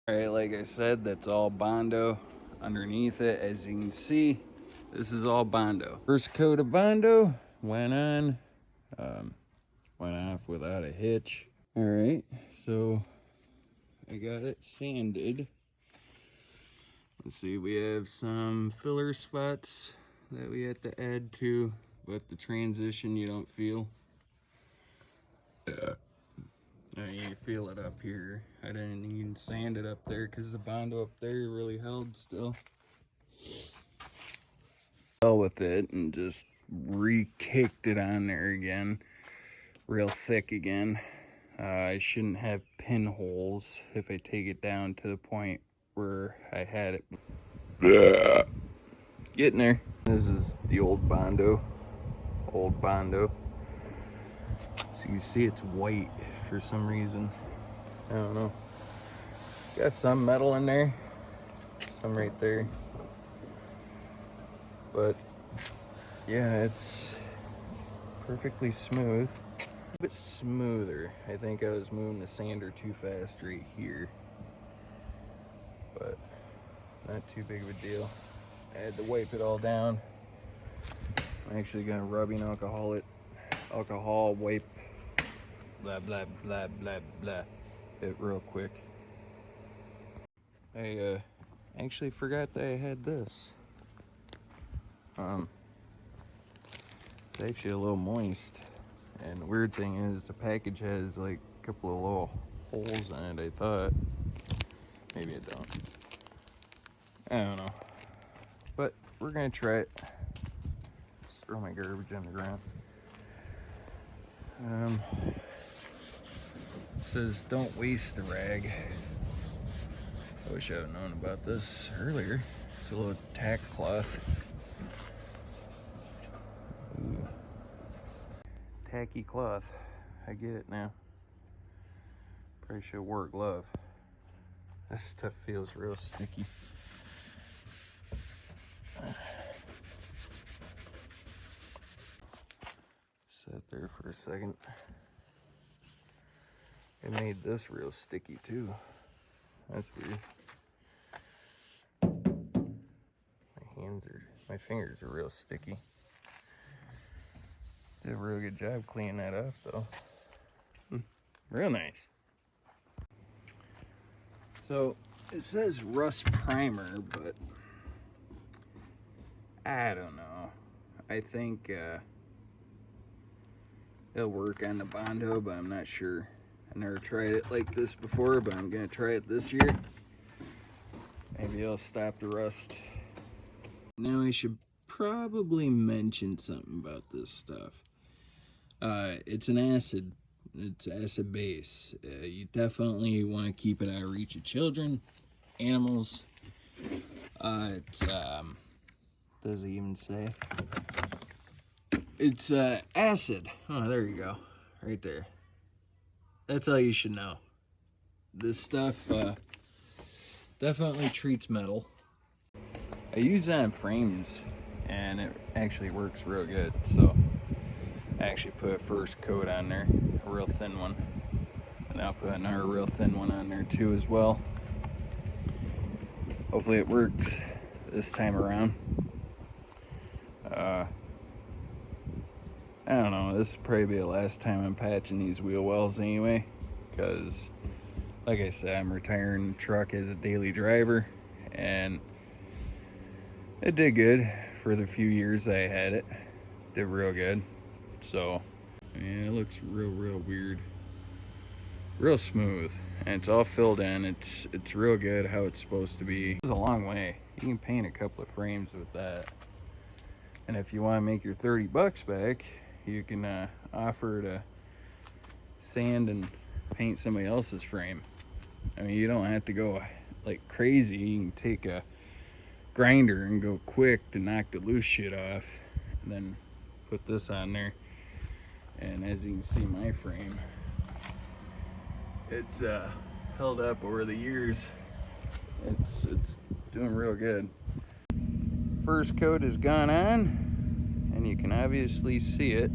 All right, like I said, that's all Bondo underneath it. As you can see, this is all Bondo. First coat of Bondo went on, went off without a hitch. All right, so I got it sanded. Let's see, we have some filler spots that we have to add to, but the transition you don't feel. You feel it up here. I didn't even sand it up there because the Bondo up there really held still. Fell with it and just re-kicked it on there again, real thick again. I shouldn't have pinholes if I take it down to the point where I had it. Getting there. This is the old Bondo. Old Bondo. So you see it's white for some reason. I don't know. Got some metal in there. Some right there. But yeah, it's perfectly smooth. A bit smoother. I think I was moving the sander too fast right here. But not too big of a deal. I had to wipe it all down. I'm actually gonna rubbing alcohol wipe blah blah blah blah blah it real quick. I actually forgot that I had this. It's actually a little moist, and the weird thing is the package has like a couple of little holes in it. I thought maybe it don't. I don't know, but we're gonna try it. Just throw my garbage on the ground. It says don't waste the rag. I wish I had known about this earlier. It's a little tack cloth. Ooh. Tacky cloth. I get it now. Probably should wear a glove. This stuff feels real sticky. Sat there for a second. It made this real sticky too. That's weird. My fingers are real sticky. Did a real good job cleaning that up though. Real nice. So it says rust primer, but I don't know. I think it'll work on the Bondo, but I'm not sure. I never tried it like this before, but I'm gonna try it this year. Maybe it'll stop the rust. Now I should probably mention something about this stuff. It's an acid. It's acid base. You definitely want to keep it out of reach of children, animals. Does it even say? It's acid. Oh, there you go. Right there. That's all you should know. This stuff definitely treats metal. I use that on frames and it actually works real good. So I actually put a first coat on there, a real thin one. And I'll put another real thin one on there too as well. Hopefully it works this time around. I don't know, this will probably be the last time I'm patching these wheel wells anyway, because like I said, I'm retiring the truck as a daily driver, and it did good for the few years I had it. Did real good. So yeah, it looks real weird, real smooth, and it's all filled in. It's real good how it's supposed to be. It's a long way. You can paint a couple of frames with that, and if you want to make your 30 bucks back, you can offer to sand and paint somebody else's frame. I mean, you don't have to go like crazy. You can take a grinder and go quick to knock the loose shit off, and then put this on there. And as you can see, my frame, it's held up over the years. It's doing real good. First coat has gone on, and you can obviously see it.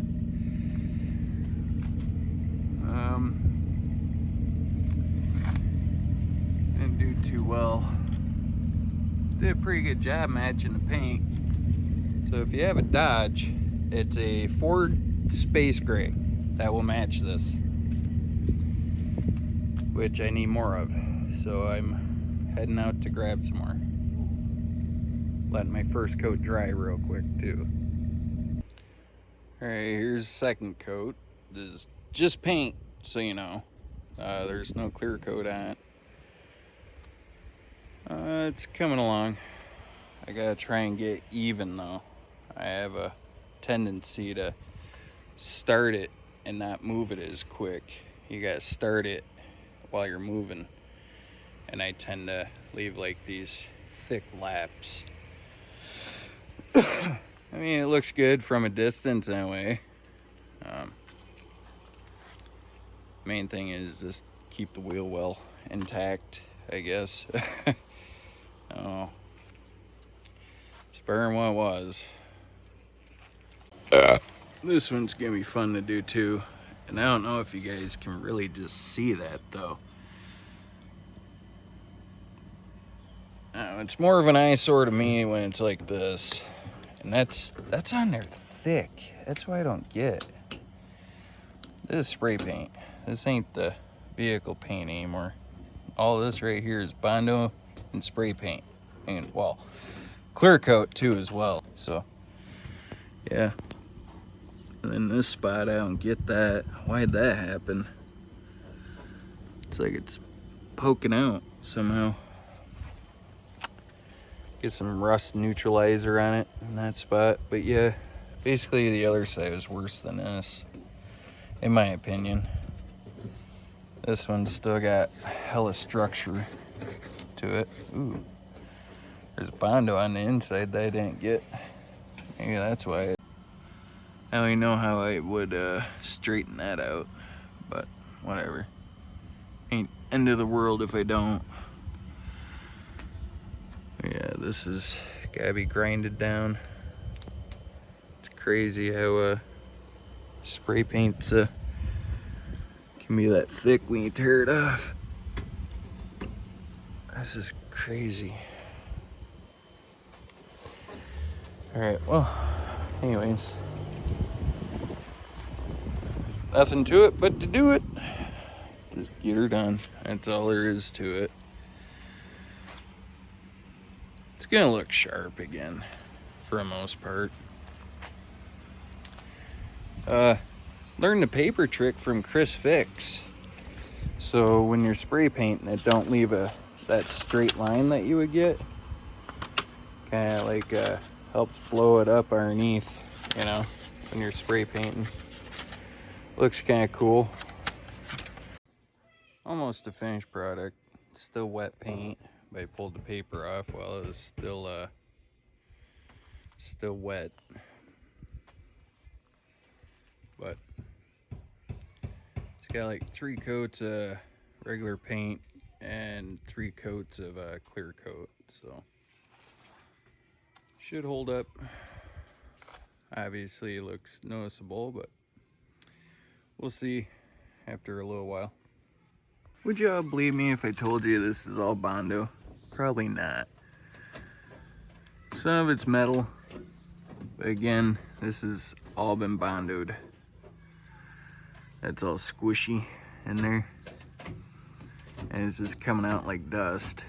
Didn't do do too well. Did a pretty good job matching the paint. So if you have a Dodge, it's a Ford Space Gray that will match this, which I need more of. So I'm heading out to grab some more. Letting my first coat dry real quick too. Alright, here's the second coat. This is just paint, so you know. There's no clear coat on it. It's coming along. I gotta try and get even though. I have a tendency to start it and not move it as quick. You gotta start it while you're moving. And I tend to leave like these thick laps. I mean, it looks good from a distance anyway. Main thing is just keep the wheel well intact, I guess. Oh, it's better than what it was. This one's gonna be fun to do too. And I don't know if you guys can really just see that though. It's more of an eyesore to me when it's like this. And that's on there thick. That's why I don't get. This is spray paint. This ain't the vehicle paint anymore. All this right here is Bondo and spray paint. And, well, clear coat too as well. So, yeah. And then this spot, I don't get that. Why'd that happen? It's like it's poking out somehow. Get some rust neutralizer on it in that spot. But yeah, basically the other side was worse than this, in my opinion. This one's still got hella structure to it. Ooh, there's Bondo on the inside that I didn't get. Maybe that's why. I don't even know how I would straighten that out, but whatever. Ain't end of the world if I don't. Yeah, this is gotta be grinded down. It's crazy how spray paint's can be that thick when you tear it off. This is crazy. Alright, well, anyways. Nothing to it but to do it. Just get her done. That's all there is to it. It's gonna look sharp again, for the most part. Learned the paper trick from CHRISFIX. So when you're spray painting it, don't leave that straight line that you would get. Kind of like helps blow it up underneath, you know, when you're spray painting. Looks kind of cool. Almost a finished product. Still wet paint. But I pulled the paper off while it was still wet. But it's got like 3 coats of regular paint and 3 coats of clear coat, so should hold up. Obviously it looks noticeable, but we'll see after a little while. Would y'all believe me if I told you this is all Bondo? Probably not. Some of it's metal, but again, this has all been Bondoed. That's all squishy in there, and it's just coming out like dust.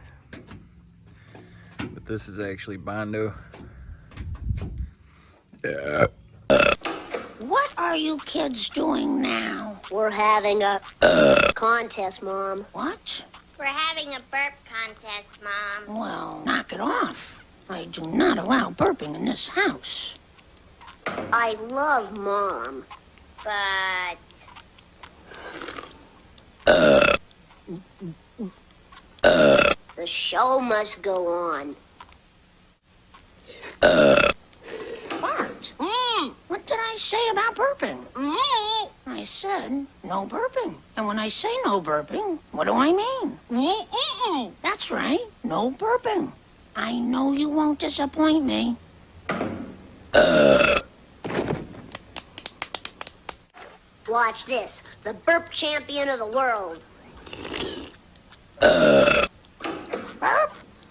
But this is actually Bondo. What are you kids doing now? We're having a contest, Mom. What? We're having a burp contest, Mom. Well, knock it off. I do not allow burping in this house. I love Mom, but... the show must go on. Bart, what did I say about burping? I said no burping. And when I say no burping, what do I mean? That's right, no burping. I know you won't disappoint me. Watch this, the burp champion of the world.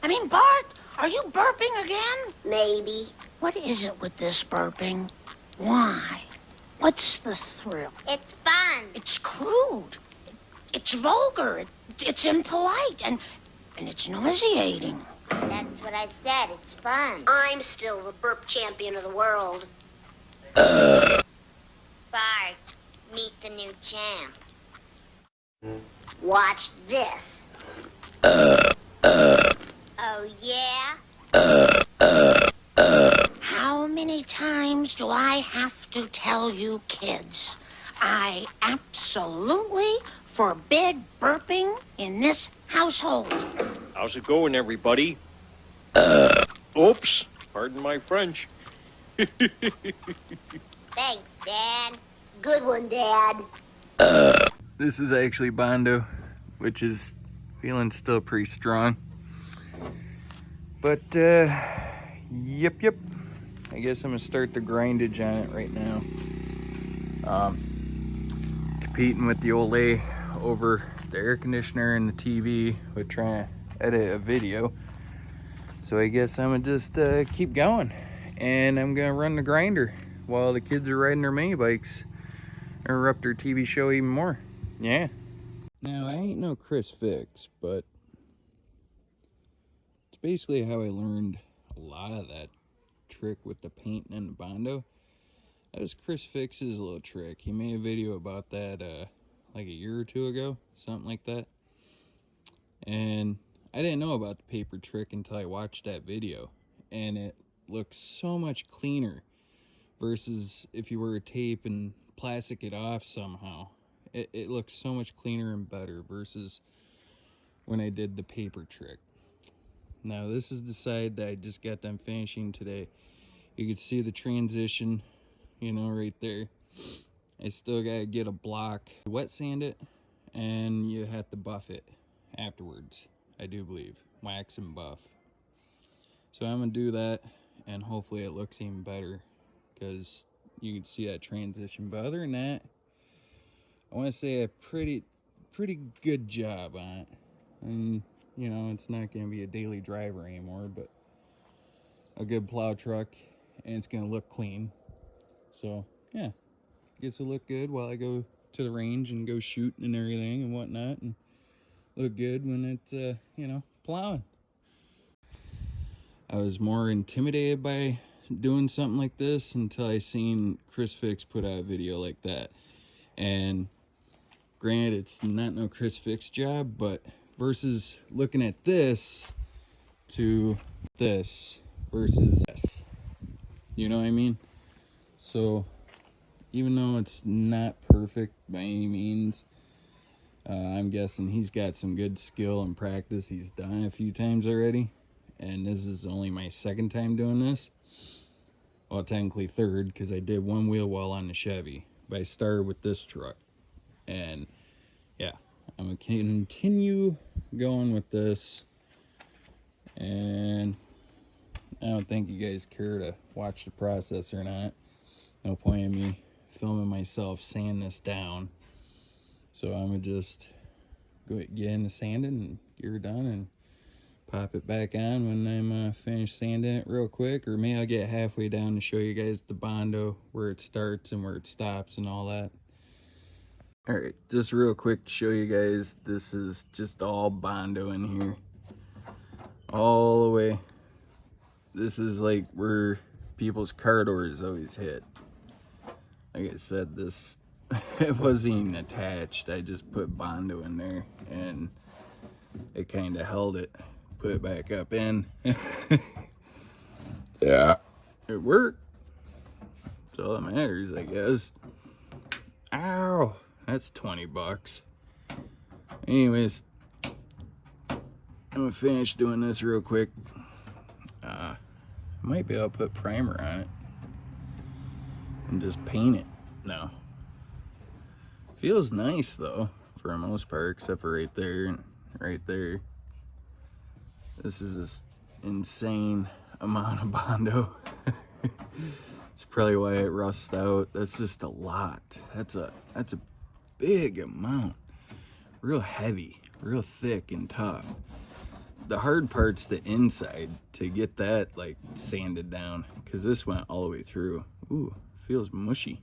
I mean, Bart, are you burping again? Maybe. What is it with this burping? Why? What's the thrill? It's fun. It's crude. It's vulgar. It's impolite. And it's nauseating. That's what I said. It's fun. I'm still the burp champion of the world. Bart, meet the new champ. Watch this. Oh, yeah? How many times do I have to tell you kids? I absolutely forbid burping in this household. How's it going, everybody? Oops, pardon my French. Thanks, Dad. Good one, Dad. This is actually Bondo, which is feeling still pretty strong. But, yep. I guess I'm gonna start the grindage on it right now. Competing with the Olay over the air conditioner and the TV with trying to edit a video. So I guess I'm gonna just keep going, and I'm gonna run the grinder while the kids are riding their mini bikes. Interrupt their TV show even more. Yeah. Now, I ain't no CHRISFIX, but it's basically how I learned a lot of that trick with the paint and the Bondo. That was CHRISFIX's little trick. He made a video about that like a year or two ago, something like that. And I didn't know about the paper trick until I watched that video. And it looks so much cleaner versus if you were to tape and plastic it off somehow. It looks so much cleaner and better versus when I did the paper trick. Now this is the side that I just got done finishing today. You can see the transition, you know, right there. I still gotta get a block, wet sand it, and you have to buff it afterwards, I do believe. Wax and buff. So I'm gonna do that, and hopefully it looks even better, because you can see that transition. But other than that, I want to say a pretty good job on it. And you know, it's not going to be a daily driver anymore, but a good plow truck, and it's going to look clean. So yeah, gets to look good while I go to the range and go shooting and everything and whatnot, and look good when it's you know, plowing. I was more intimidated by doing something like this until I seen CHRISFIX put out a video like that. And granted, it's not no CHRISFIX job, but versus looking at this to this versus this, you know what I mean? So even though it's not perfect by any means, I'm guessing he's got some good skill and practice. He's done it a few times already, and this is only my second time doing this. Well, technically third, because I did one wheel well on the Chevy, but I started with this truck. And yeah, I'm gonna continue going with this, and I don't think you guys care to watch the process or not. No point in me filming myself sand this down. So I'm gonna just go get into sanding and gear done and pop it back on when I'm finished sanding it real quick, or maybe I'll get halfway down to show you guys the Bondo, where it starts and where it stops and all that. All right, just real quick to show you guys, this is just all Bondo in here, all the way. This is like where people's car doors always hit. Like I said, this it wasn't even attached. I just put Bondo in there, and it kind of held it. Put it back up in. Yeah, it worked. That's all that matters, I guess. Ow, that's 20 bucks. Anyways, I'm gonna finish doing this real quick. Might be able to put primer on it and just paint it. No, feels nice though for the most part, except for right there and right there. This is just insane amount of Bondo. It's probably why it rusts out. That's just a lot. That's a big amount. Real heavy, real thick and tough. the hard part's the inside to get that like sanded down, because this went all the way through. Ooh, feels mushy.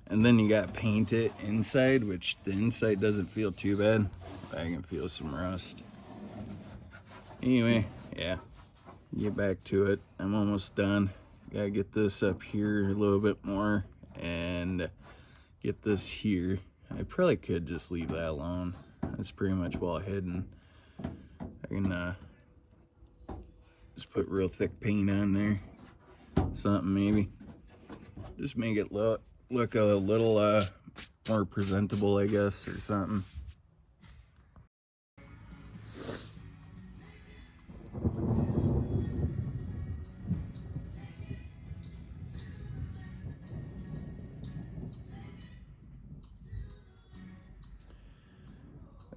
And then you got paint it inside, which the inside doesn't feel too bad. I can feel some rust. Anyway, yeah, get back to it. I'm almost done. Gotta get this up here a little bit more and get this here. I probably could just leave that alone. It's pretty much well hidden. I can just put real thick paint on there. Something maybe. Just make it look a little more presentable, I guess, or something.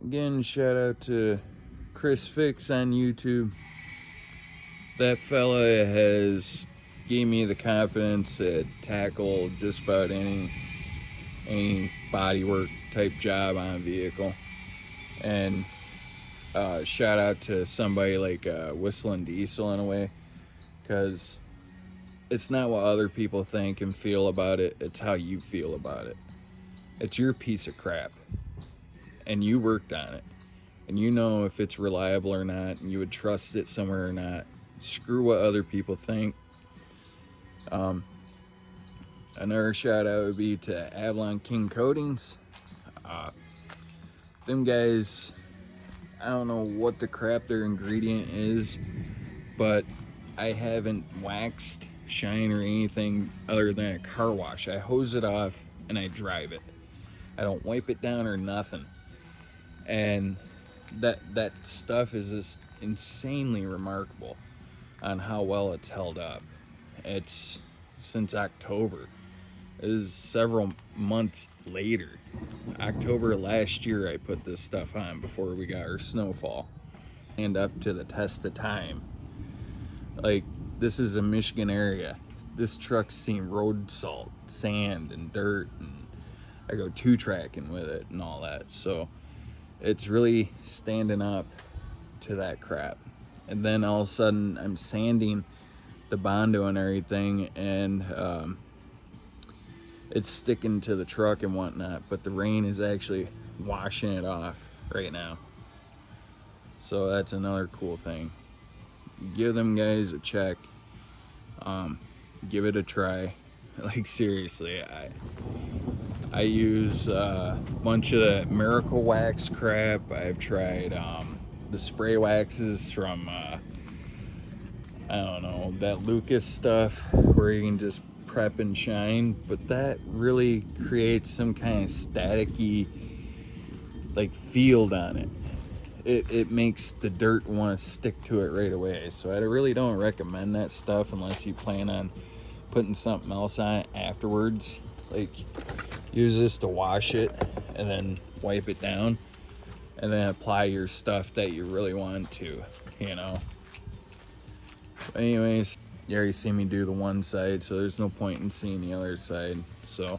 Again, shout out to CHRISFIX on YouTube. That fella has gave me the confidence to tackle just about any bodywork type job on a vehicle. And shout out to somebody like Whistling Diesel in a way, because it's not what other people think and feel about it, it's how you feel about it. It's your piece of crap, and you worked on it, and you know if it's reliable or not, and you would trust it somewhere or not. Screw what other people think. Another shout out would be to Avalon King Coatings. Them guys, I don't know what the crap their ingredient is, but I haven't waxed, shine, or anything other than a car wash. I hose it off and I drive it. I don't wipe it down or nothing. And that stuff is just insanely remarkable on how well it's held up. It's since October. It is several months later. October last year I put this stuff on before we got our snowfall. And up to the test of time. Like, this is a Michigan area. This truck's seen road salt, sand, and dirt, and I go 2-tracking with it and all that. So it's really standing up to that crap. And then all of a sudden I'm sanding the Bondo and everything, and it's sticking to the truck and whatnot, but the rain is actually washing it off right now. So that's another cool thing. Give them guys a check. Give it a try. Like, seriously, I use a bunch of the Miracle Wax crap. I've tried the spray waxes from I don't know, that Lucas stuff where you can just prep and shine, but that really creates some kind of staticky like field on it. It makes the dirt want to stick to it right away. So I really don't recommend that stuff unless you plan on putting something else on it afterwards. Like, use this to wash it and then wipe it down and then apply your stuff that you really want to, you know. Anyways, you already see me do the one side, so there's no point in seeing the other side. So